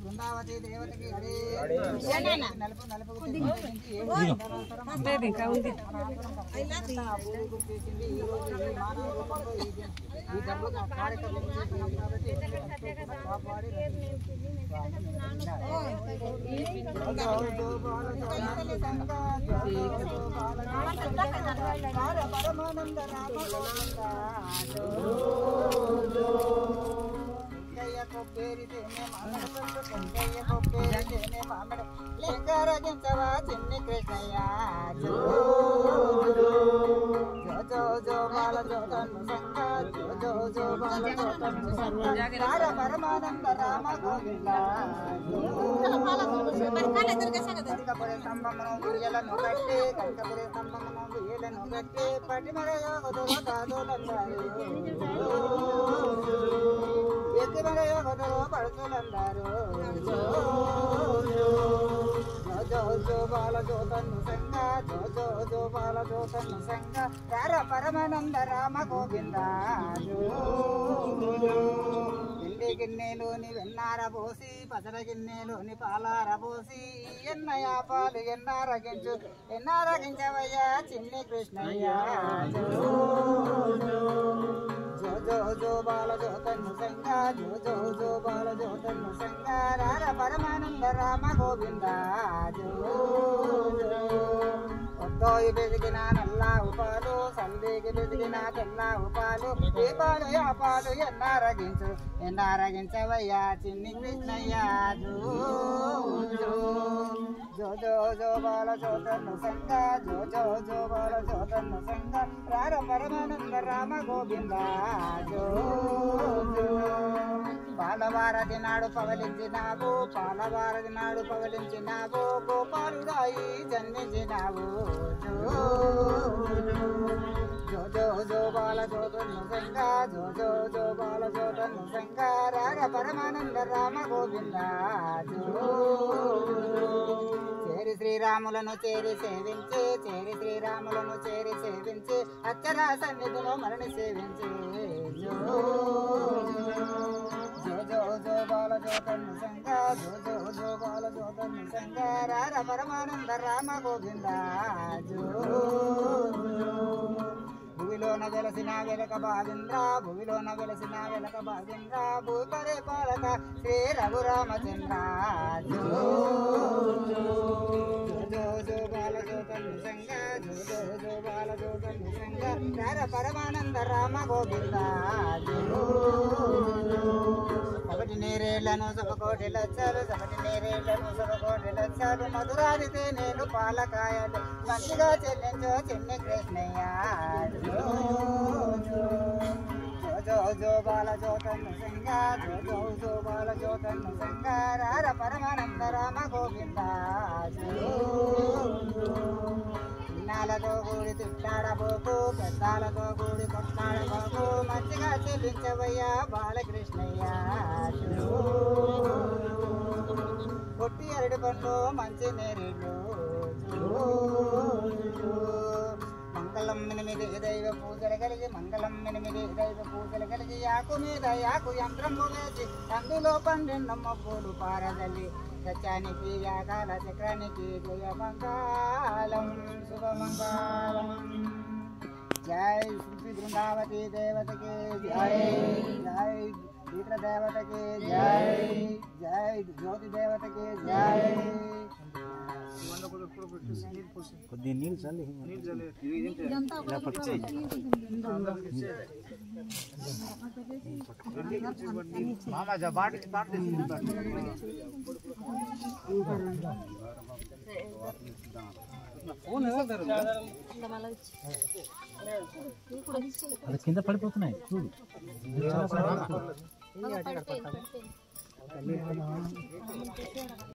బృందావతి దేవతకి నలుపు నలుపు ఈ డబ్బు కార్యక్రమం పరమానంద రామ కొబ్బేరి తేనె మామిడి కొబ్బేరి తేనె మామిడి లింగారగించవా చిన్ని కృష్ణయ్య జో జో జో బాల జోతను సంగ జో జో జో బాల జోతను సంగ పరమానంద రామ గోవింద కనకపురి స్తంభమును ఉయ్యలను కట్టి కనకపురి స్తంభమును ఉయ్యలను కట్టి పటిమరయ వదలు కాదులందారు ఎత్తిమరయ వదలు పడుతులందారు జో జో బాల జోతను సంగ జో జో జో బాల జోతను సంగ పరమానంద రామ గోవింద పిండి గిన్నెలోని వెన్నార పోసి పసర గిన్నెలోని పాలార పోసి ఎన్నయ్య పాలు ఎన్నారగించవయ్యా చిన్ని కృష్ణయ్య జో జో జో బాల జోతను సంగ జో జో జో బాల జోతను సంగ పరమానంద రామ గోవింద కొత్తోయి బెదిగిన నల్ల ఉపాలు సందేకి బెదిగిన తెల్ల ఉపాలు ఏ పాలు ఆ పాలు ఎన్నారగించవయ్యా చిన్ని కృష్ణయ్య జో జో జో జో బాల జోతను సంగ జో జో జో బాల జోతను సంగ పరమానంద రామ గోవింద జో పాలవారది నాడు పవలించినావు పాలవారది నాడు పవలించినావు గోపాలుడాయి జన్మించినావు జో జో జో బాల జోతను సంగ జో జో జో బాల జోతను సంగ పరమానంద రామ గోవింద జో చేరి శ్రీరాములను చేరి సేవించి అచ్చరా సన్నిధిలో మరణి సేవించి జో జో జో జో బాల జోతను సంగ జో జో జో బాల జోతను సంగ పరమానంద రామ గోవింద జో భూమిలోన వెలసిన వెలక భాగేంద్ర భూపరే పాలక శ్రీ రఘురామచంద్ర జో జో జో బాల జోతను సంగ జో జో జో బాల జోతను సంగ పరమానంద రామ గోవింద జో సబటి నేరేళ్లను సబకోటి లక్షలు మధురాదితే నేను పాలకాయలు మంచిగా చెల్లించో చిన్ని కృష్ణయ్య జో జో బాల జోతను సంగ జో జో జో బాల జోతను సంగ పరమానంద రామ గోవింద చిన్నాలతో కూడి తిట్టాడబోకు పెద్దాలతో కూడి కొట్లాడబోకు మంచిగా చెల్లించవయ్యా బాలకృష్ణయ్య కొట్టి అరటి పండ్లు మంచి నేరేళ్ళు మంగళం ఎనిమిది దైవ పూజలు కలిగి యాకు మీద యాకు యంత్రము వేసి అందులో 12 మొక్కులు పారదల్లి సత్యానికి యాగాల చక్రానికి జయ మంగళం శుభమంగళం జై శ్రీ బృందావతి దేవతకి జై జై మిత్ర దేవతకి జై జై జ్యోతి దేవతకి జై కొద్దిగా నీళ్ళు చల్లి అది కింద పడిపోతున్నాయి చూడు